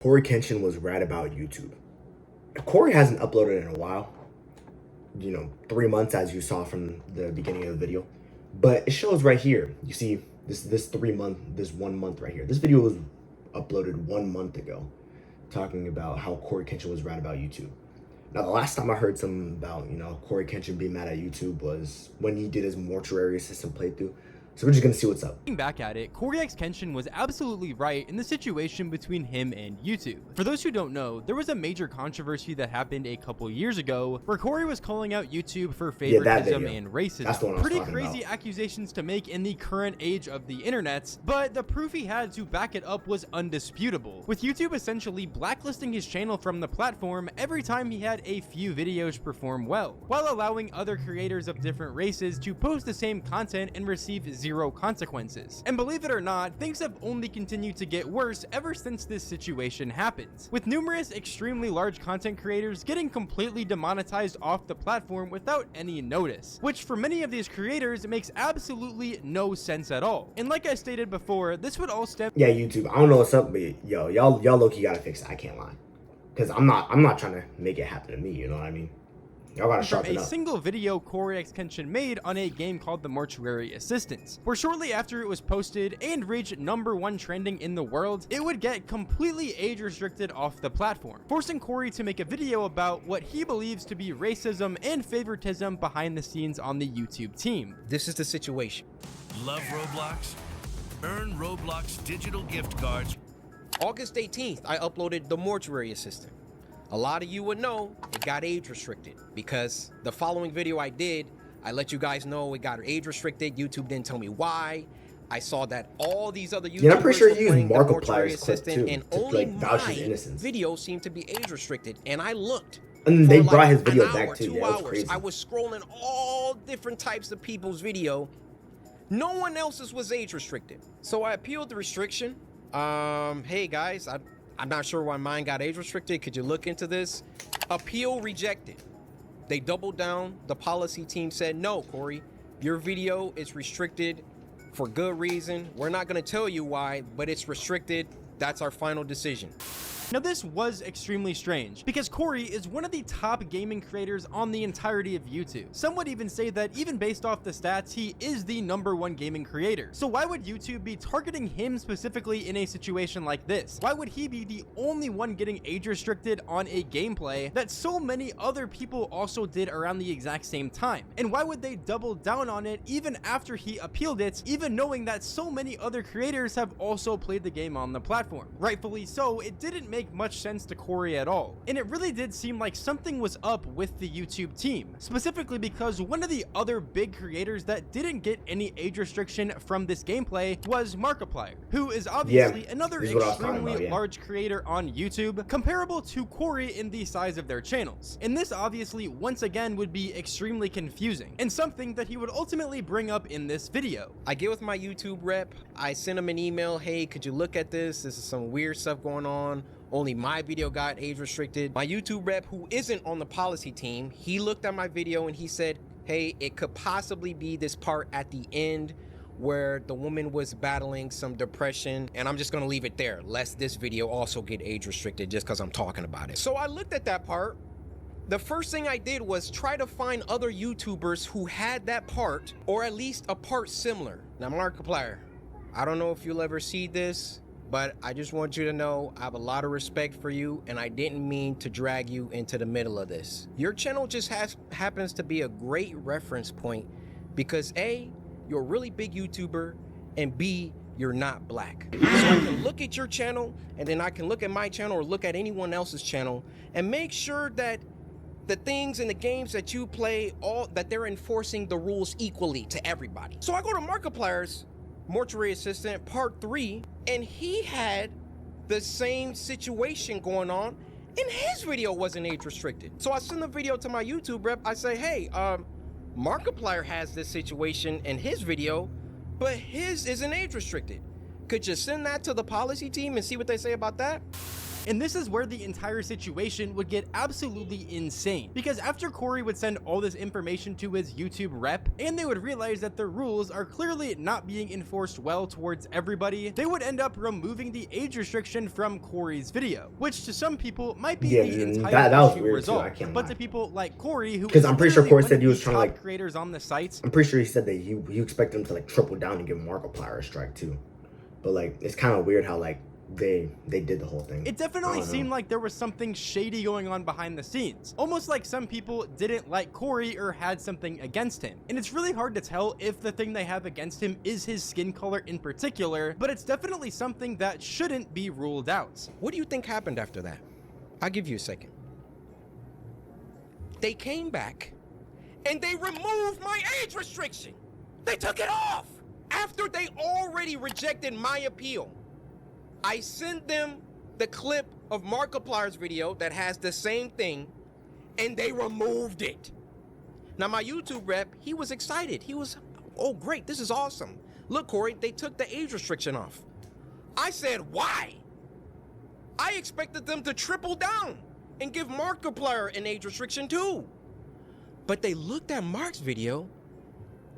Coryxkenshin was rad about YouTube. Cory hasn't uploaded in a while. 3 months, as you saw from the beginning of the video. But it shows right here. You see this 1 month right here. This video was uploaded 1 month ago, talking about how Coryxkenshin was rad about YouTube. Now, the last time I heard something about, Coryxkenshin being mad at YouTube was when he did his mortuary assistant playthrough. So we're just gonna see what's up. Looking back at it, Coryxkenshin was absolutely right in the situation between him and YouTube. For those who don't know, there was a major controversy that happened a couple years ago where Cory was calling out YouTube for favoritism and racism. That's the one I was Pretty talking crazy about. accusations to make in the current age of the internet, but the proof he had to back it up was undisputable, with YouTube essentially blacklisting his channel from the platform every time he had a few videos perform well, while allowing other creators of different races to post the same content and receive zero consequences. And believe it or not, things have only continued to get worse ever since this situation happened, with numerous extremely large content creators getting completely demonetized off the platform without any notice, which for many of these creators makes absolutely no sense at all. And like I stated before, this would all stem— Yeah, YouTube, I don't know what's up, but y'all low-key gotta fix it. I can't lie, because I'm not trying to make it happen to me, you know what I mean? Y'all gotta from sharpen a up. single video Coryxkenshin made on a game called The Mortuary Assistant, where shortly after it was posted and reached #1 trending in the world, it would get completely age restricted off the platform, forcing Cory to make a video about what he believes to be racism and favoritism behind the scenes on the YouTube team. This is the situation. Love Roblox? Earn Roblox digital gift cards. August 18th, I uploaded The Mortuary Assistant. A lot of you would know it got age restricted because the following video I did, I let you guys know it got age restricted. YouTube didn't tell me why. I saw that all these other YouTubers I'm pretty sure you were used playing The Mortuary Markiplier's clip Assistant, too, and to only vouch his my innocence. video seemed to be age restricted. And I looked. And they for brought like his video an back hour, too. 2 Yeah, it was hours. crazy. I was scrolling all different types of people's video. No one else's was age restricted. So I appealed the restriction. Hey guys, I'm not sure why mine got age restricted. Could you look into this? Appeal rejected. They doubled down. The policy team said, no, Cory, your video is restricted for good reason. We're not going to tell you why, but it's restricted. That's our final decision. Now this was extremely strange, because Cory is one of the top gaming creators on the entirety of YouTube. Some would even say that even based off the stats, he is the #1 gaming creator. So why would YouTube be targeting him specifically in a situation like this? Why would he be the only one getting age restricted on a gameplay that so many other people also did around the exact same time? And why would they double down on it even after he appealed it, even knowing that so many other creators have also played the game on the platform? Rightfully so, it didn't make much sense to Cory at all. And it really did seem like something was up with the YouTube team, specifically because one of the other big creators that didn't get any age restriction from this gameplay was Markiplier, who is obviously another extremely large creator on YouTube, comparable to Cory in the size of their channels. And this obviously once again would be extremely confusing, and something that he would ultimately bring up in this video. I get with my YouTube rep. I send him an email. Hey, could you look at this? This is some weird stuff going on. Only my video got age restricted. My YouTube rep, who isn't on the policy team, he looked at my video and he said, hey, it could possibly be this part at the end where the woman was battling some depression, and I'm just gonna leave it there, lest this video also get age restricted just because I'm talking about it. So I looked at that part. The first thing I did was try to find other YouTubers who had that part, or at least a part similar. Now, Markiplier, I don't know if you'll ever see this, but I just want you to know I have a lot of respect for you, and I didn't mean to drag you into the middle of this. Your channel just happens to be a great reference point because A, you're a really big YouTuber, and B, you're not black. So I can look at your channel, and then I can look at my channel or look at anyone else's channel and make sure that the things and the games that you play, that they're enforcing the rules equally to everybody. So I go to Markiplier's Mortuary Assistant Part 3, and he had the same situation going on, and his video wasn't age restricted. So I send the video to my YouTube rep. I say, hey, Markiplier has this situation in his video, but his isn't age restricted. Could you send that to the policy team and see what they say about that? And this is where the entire situation would get absolutely insane, because after Cory would send all this information to his YouTube rep, and they would realize that the rules are clearly not being enforced well towards everybody, they would end up removing the age restriction from Cory's video, which to some people might be the entire that was issue weird resolved. too, I can't but lie. to people like Cory, who Because is I'm pretty sure literally Cory one said of he was the trying to, top like, creators on the site, I'm pretty sure he said that he expected him to like triple down and give Markiplier a strike too. But like, it's kind of weird how like they did the whole thing. it definitely seemed like there was something shady going on behind the scenes. Almost like some people didn't like Cory or had something against him. And it's really hard to tell if the thing they have against him is his skin color in particular, but it's definitely something that shouldn't be ruled out. What do you think happened after that? I'll give you a second. They came back and they removed my age restriction. They took it off after they already rejected my appeal. I sent them the clip of Markiplier's video that has the same thing, and they removed it. Now, my YouTube rep, he was excited. He was, oh, great, this is awesome. Look, Cory, they took the age restriction off. I said, why? I expected them to triple down and give Markiplier an age restriction too. But they looked at Mark's video,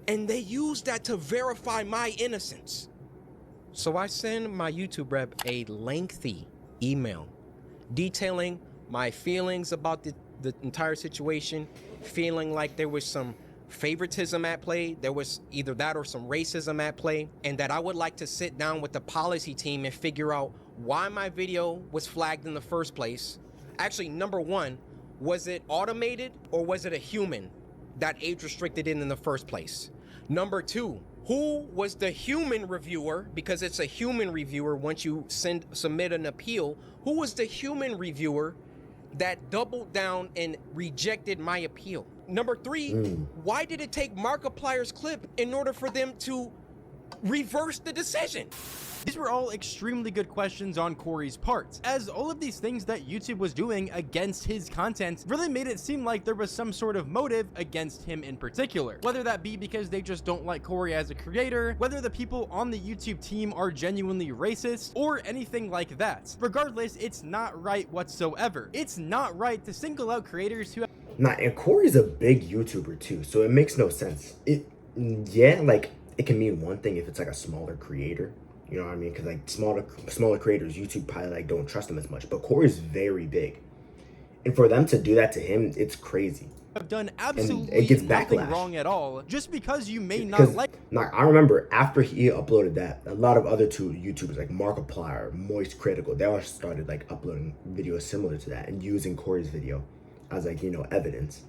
and they used that to verify my innocence. So I send my YouTube rep a lengthy email detailing my feelings about the entire situation, feeling like there was some favoritism at play, there was either that or some racism at play, and that I would like to sit down with the policy team and figure out why my video was flagged in the first place. Actually, number one, was it automated or was it a human that age restricted it in the first place? Number two, who was the human reviewer? Because it's a human reviewer once you submit an appeal. Who was the human reviewer that doubled down and rejected my appeal? Number three, why did it take Markiplier's clip in order for them to reverse the decision? These were all extremely good questions on Cory's part, as all of these things that YouTube was doing against his content really made it seem like there was some sort of motive against him in particular. Whether that be because they just don't like Cory as a creator, whether the people on the YouTube team are genuinely racist, or anything like that. Regardless, it's not right whatsoever. It's not right to single out creators who have And Cory's a big YouTuber too, so it makes no sense. Yeah, like it can mean one thing if it's like a smaller creator. You know what I mean? Because like smaller creators, YouTube probably like don't trust them as much. But Cory's very big, and for them to do that to him, it's crazy. have done absolutely it gets nothing backlash. wrong at all, just because you may not Because like. I remember after he uploaded that, a lot of other two YouTubers like Markiplier, Moist Critical, they all started like uploading videos similar to that and using Cory's video as like, you know, evidence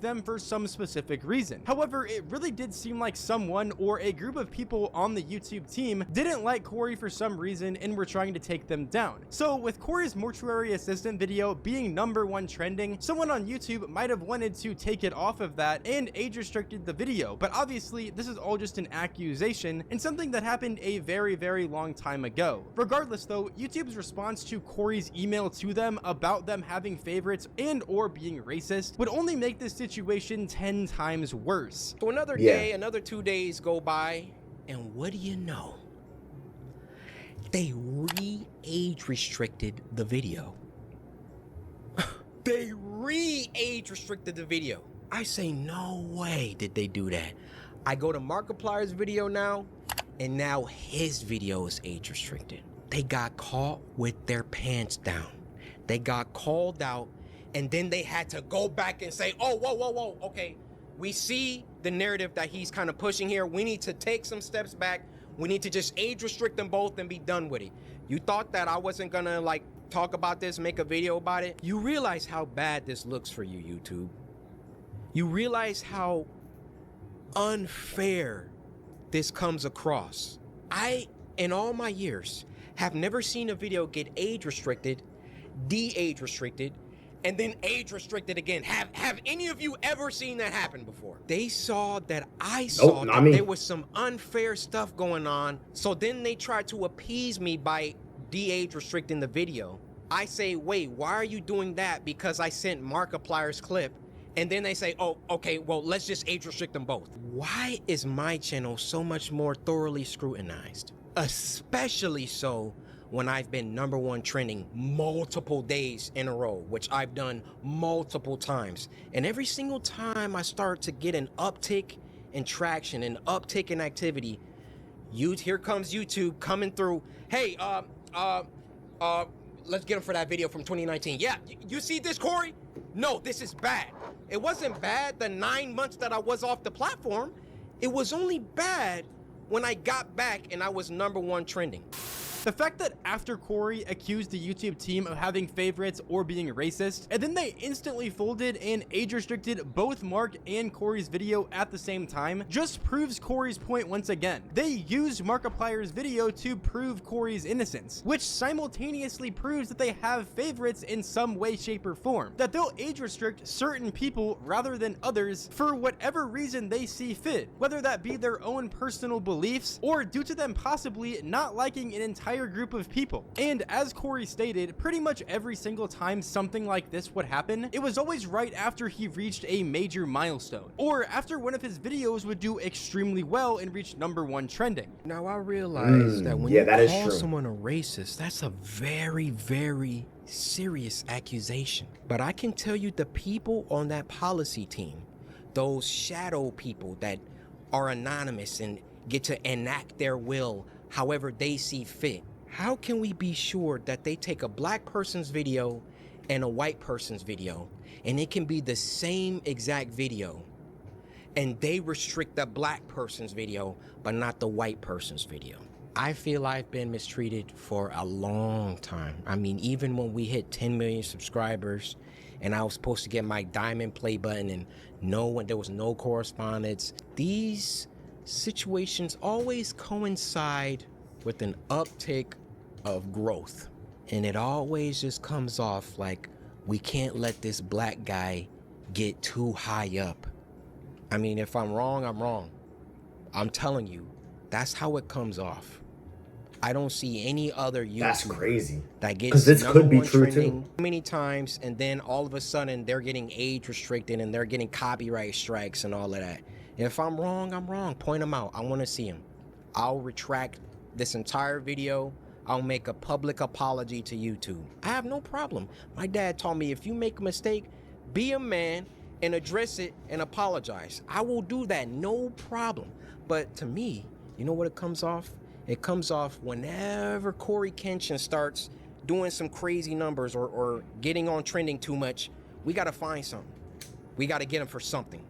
Them for some specific reason. However, it really did seem like someone or a group of people on the YouTube team didn't like Cory for some reason and were trying to take them down. So with Cory's mortuary assistant video being #1 trending, someone on YouTube might have wanted to take it off of that and age restricted the video. But obviously this is all just an accusation and something that happened a very, very long time ago. Regardless though, YouTube's response to Cory's email to them about them having favorites and or being racist would only make this situation 10 times worse. So another day, another 2 days go by, and what do you know? They re-age restricted the video. They re-age restricted the video. I say, no way did they do that. I go to Markiplier's video now, and now his video is age restricted. They got caught with their pants down. They got called out, and then they had to go back and say, oh, whoa, okay. We see the narrative that he's kind of pushing here. We need to take some steps back. We need to just age restrict them both and be done with it. You thought that I wasn't gonna like talk about this, make a video about it? You realize how bad this looks for you, YouTube. You realize how unfair this comes across. I, in all my years, have never seen a video get age restricted, de-age restricted, and then age restricted again. Have any of you ever seen that happen before? They saw that I saw that there was some unfair stuff going on, so then they tried to appease me by de-age restricting the video. I say, wait, why are you doing that? Because I sent Markiplier's clip. And then they say, oh, okay, well, let's just age restrict them both. Why is my channel so much more thoroughly scrutinized? Especially so when I've been #1 trending multiple days in a row, which I've done multiple times. And every single time I start to get an uptick in traction, an uptick in activity, here comes YouTube coming through. Hey, let's get him for that video from 2019. Yeah, you see this, Corey? No, this is bad. It wasn't bad the 9 months that I was off the platform. It was only bad when I got back and I was #1 trending. The fact that after Cory accused the YouTube team of having favorites or being racist, and then they instantly folded and age restricted both Mark and Cory's video at the same time, just proves Cory's point once again. They used Markiplier's video to prove Cory's innocence, which simultaneously proves that they have favorites in some way, shape, or form, that they'll age restrict certain people rather than others for whatever reason they see fit, whether that be their own personal beliefs or due to them possibly not liking an entire group of people. And as Cory stated, pretty much every single time something like this would happen, it was always right after he reached a major milestone, or after one of his videos would do extremely well and reach #1 trending. Now I realize that when yeah, you that is call true. someone a racist, that's a very, very serious accusation. But I can tell you the people on that policy team, those shadow people that are anonymous and get to enact their will however they see fit. How can we be sure that they take a black person's video and a white person's video, and it can be the same exact video, and they restrict the black person's video, but not the white person's video? I feel I've been mistreated for a long time. I mean, even when we hit 10 million subscribers, and I was supposed to get my diamond play button, and there was no correspondence. These situations always coincide with an uptick of growth, and it always just comes off like we can't let this black guy get too high up. I mean, if I'm wrong, I'm wrong. I'm telling you, that's how it comes off. I don't see any other YouTuber That's crazy. that gets Because this could be #1 true trending too. many times, and then all of a sudden they're getting age restricted and they're getting copyright strikes and all of that. If I'm wrong, I'm wrong. Point them out. I want to see them. I'll retract this entire video. I'll make a public apology to YouTube. I have no problem. My dad taught me, if you make a mistake, be a man and address it and apologize. I will do that, no problem. But to me, you know what it comes off? It comes off whenever Coryxkenshin starts doing some crazy numbers or getting on trending too much. We got to find something. We got to get him for something.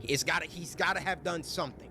He's got to have done something.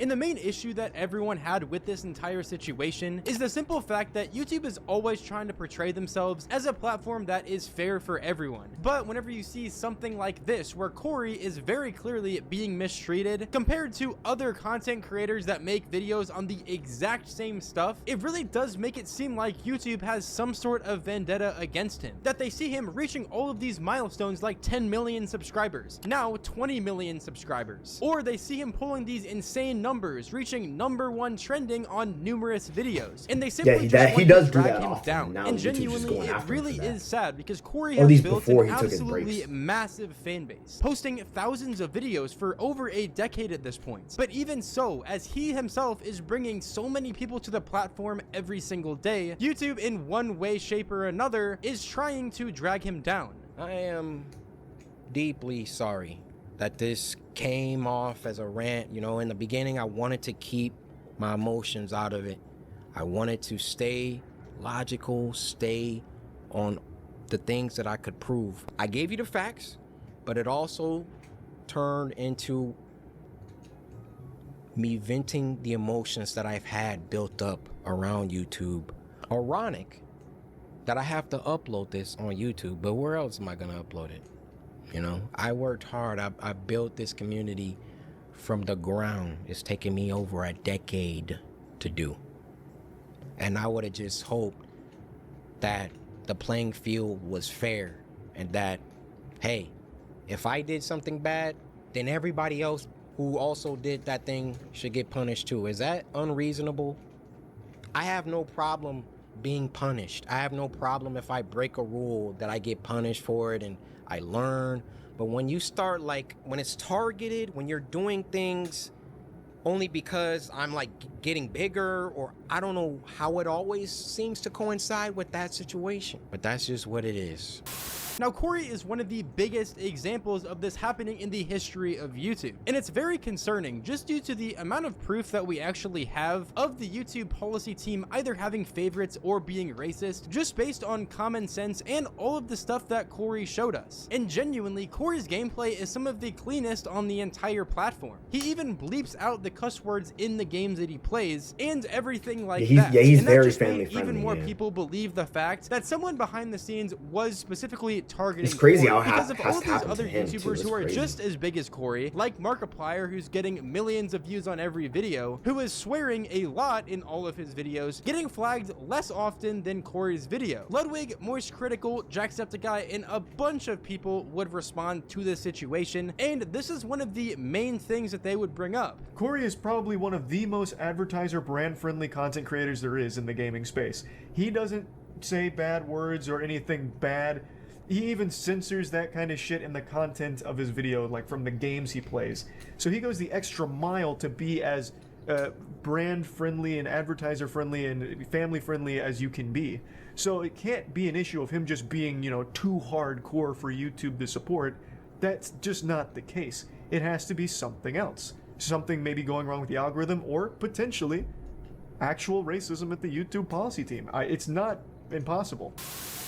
And the main issue that everyone had with this entire situation is the simple fact that YouTube is always trying to portray themselves as a platform that is fair for everyone. But whenever you see something like this, where Cory is very clearly being mistreated compared to other content creators that make videos on the exact same stuff, it really does make it seem like YouTube has some sort of vendetta against him. That they see him reaching all of these milestones like 10 million subscribers, now 20 million subscribers. Or they see him pulling these insane numbers, reaching #1 trending on numerous videos, and they simply he just want does to do drag that him often. down. Now And YouTube's just genuinely, going it after him really for that. is sad because Cory Or at has least built before an he took his absolutely breaks. massive fan base, posting thousands of videos for over a decade at this point. But even so, as he himself is bringing so many people to the platform every single day, YouTube in one way, shape, or another is trying to drag him down. I am deeply sorry that this came off as a rant. You know, in the beginning, I wanted to keep my emotions out of it. I wanted to stay logical, stay on the things that I could prove. I gave you the facts, but it also turned into me venting the emotions that I've had built up around YouTube. Ironic that I have to upload this on YouTube, but where else am I gonna upload it? You know, I worked hard. I built this community from the ground. It's taken me over a decade to do. And I would have just hoped that the playing field was fair and that, hey, if I did something bad, then everybody else who also did that thing should get punished too. Is that unreasonable? I have no problem being punished. I have no problem if I break a rule that I get punished for it and I learn. But when you start, like, when it's targeted, when you're doing things only because I'm like getting bigger, or I don't know how it always seems to coincide with that situation, but that's just what it is. Now, Cory is one of the biggest examples of this happening in the history of YouTube, and it's very concerning just due to the amount of proof that we actually have of the YouTube policy team either having favorites or being racist, just based on common sense and all of the stuff that Cory showed us. And genuinely, Cory's gameplay is some of the cleanest on the entire platform. He even bleeps out the cuss words in the games that he plays and everything like that. Yeah, he's and that very just made family friendly. even more people believe the fact that someone behind the scenes was specifically targeting It's crazy Cory, how because of all of these happened other to him, YouTubers too. who are It's just as big as Cory, like Markiplier, who's getting millions of views on every video, who is swearing a lot in all of his videos, getting flagged less often than Cory's video. Ludwig, Moist Critical, Jacksepticeye, and a bunch of people would respond to this situation, and this is one of the main things that they would bring up. Cory is probably one of the most advertiser brand-friendly content creators there is in the gaming space. He doesn't say bad words or anything bad. He even censors that kind of shit in the content of his video, like from the games he plays. So he goes the extra mile to be as brand-friendly and advertiser-friendly and family-friendly as you can be. So it can't be an issue of him just being, you know, too hardcore for YouTube to support. That's just not the case. It has to be something else. Something maybe going wrong with the algorithm, or potentially actual racism at the YouTube policy team. It's not impossible.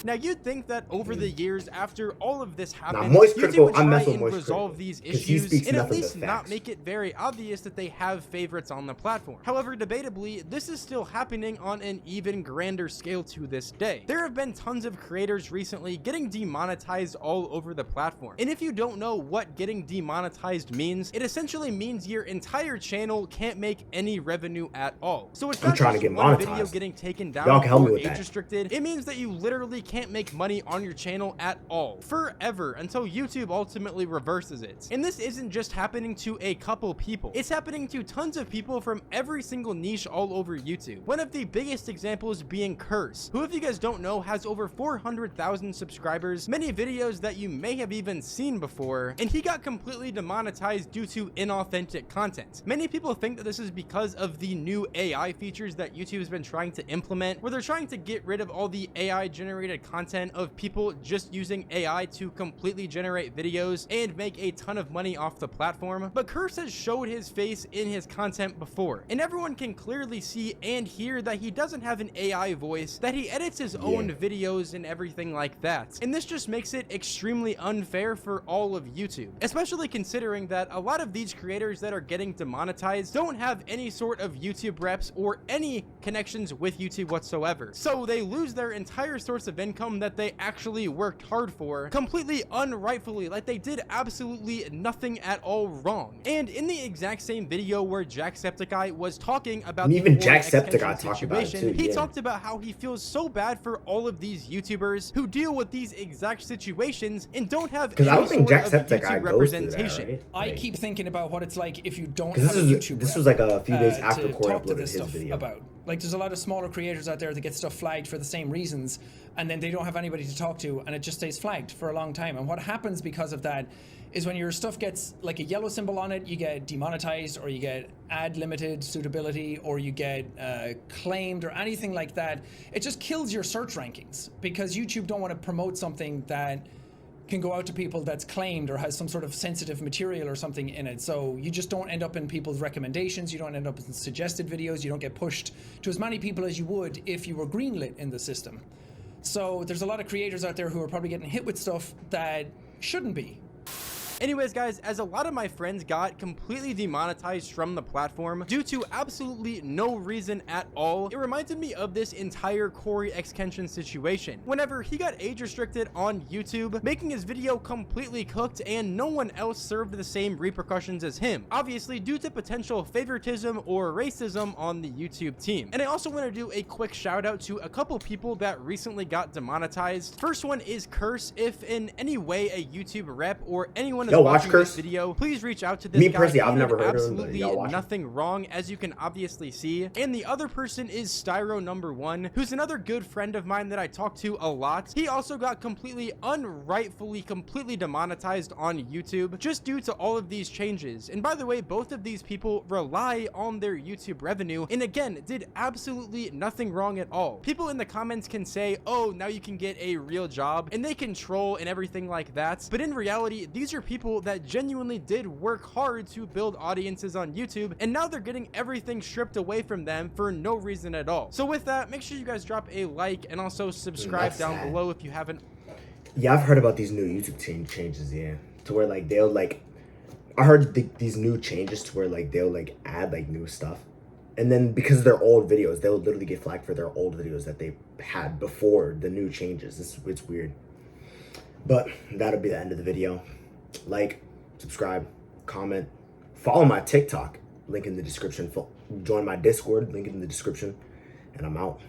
Now, you'd think that over the years, after all of this happened, Moist YouTube Critical, would I'm try messing with and Moist resolve Critical, these 'cause he issues speaks and at nothing but least not facts. make it very obvious that they have favorites on the platform. However, debatably, this is still happening on an even grander scale to this day. There have been tons of creators recently getting demonetized all over the platform. And if you don't know what getting demonetized means, it essentially means your entire channel can't make any revenue at all. So it's I'm not trying just to get one video monetized. getting taken down Y'all can help me or with that. age restricted. It means that you literally can't make money on your channel at all forever until YouTube ultimately reverses it. And this isn't just happening to a couple people. It's happening to tons of people from every single niche all over YouTube. One of the biggest examples being Curse, who, if you guys don't know, has over 400,000 subscribers, many videos that you may have even seen before, and he got completely demonetized due to inauthentic content. Many people think that this is because of the new AI features that YouTube has been trying to implement, where they're trying to get rid of all the AI generated content of people just using AI to completely generate videos and make a ton of money off the platform. But Curse has showed his face in his content before, and everyone can clearly see and hear that he doesn't have an AI voice, that he edits his own videos and everything like that. And this just makes it extremely unfair for all of YouTube, especially considering that a lot of these creators that are getting demonetized don't have any sort of YouTube reps or any connections with YouTube whatsoever. So they lose their entire source of income that they actually worked hard for, completely unrightfully, like they did absolutely nothing at all wrong. And in the exact same video where Jacksepticeye was talking about the even Coryxkenshin Jacksepticeye talked about it situation, too, he yeah. talked about how he feels so bad for all of these YouTubers who deal with these exact situations and don't have Because I any don't think sort of Jacksepticeye YouTube goes through that, representation. right? I Like, keep thinking about what it's like if you don't Because have a YouTube this rep, was like a few days after to Cory talk to uploaded this his stuff video. about. Like, there's a lot of smaller creators out there that get stuff flagged for the same reasons, and then they don't have anybody to talk to, and it just stays flagged for a long time. And what happens because of that is when your stuff gets like a yellow symbol on it, you get demonetized, or you get ad limited suitability, or you get claimed, or anything like that. It just kills your search rankings because YouTube don't want to promote something that can go out to people that's claimed or has some sort of sensitive material or something in it. So you just don't end up in people's recommendations, you don't end up in suggested videos, you don't get pushed to as many people as you would if you were greenlit in the system. So there's a lot of creators out there who are probably getting hit with stuff that shouldn't be. Anyways, guys, as a lot of my friends got completely demonetized from the platform due to absolutely no reason at all, it reminded me of this entire Coryxkenshin situation. Whenever he got age restricted on YouTube, making his video completely cooked, and no one else served the same repercussions as him, obviously due to potential favoritism or racism on the YouTube team. And I also want to do a quick shout out to a couple people that recently got demonetized. First one is Curse. If in any way a YouTube rep or anyone anyone is Y'all watch watching this Curse? video, please reach out to this Me guy. personally, He I've did never heard of him, but absolutely y'all watch him? nothing wrong, as you can obviously see. And the other person is Styro number 1, who's another good friend of mine that I talk to a lot. He also got completely unrightfully completely demonetized on YouTube just due to all of these changes. And by the way, both of these people rely on their YouTube revenue, and again, did absolutely nothing wrong at all. People in the comments can say, oh, now you can get a real job, and they can troll and everything like that, but in reality, these are people that genuinely did work hard to build audiences on YouTube, and now they're getting everything stripped away from them for no reason at all. So with that, make sure you guys drop a like and also subscribe That's down sad. below if you haven't. Yeah, I've heard about these new YouTube changes, yeah. To where, like, they'll, like... I heard these new changes to where, like, they'll, like, add, like, new stuff. And then, because of their old videos, they'll literally get flagged for their old videos that they had before the new changes. It's weird. But that'll be the end of the video. Like, subscribe, comment, follow my TikTok. Link in the description. Join my Discord. Link in the description. And I'm out.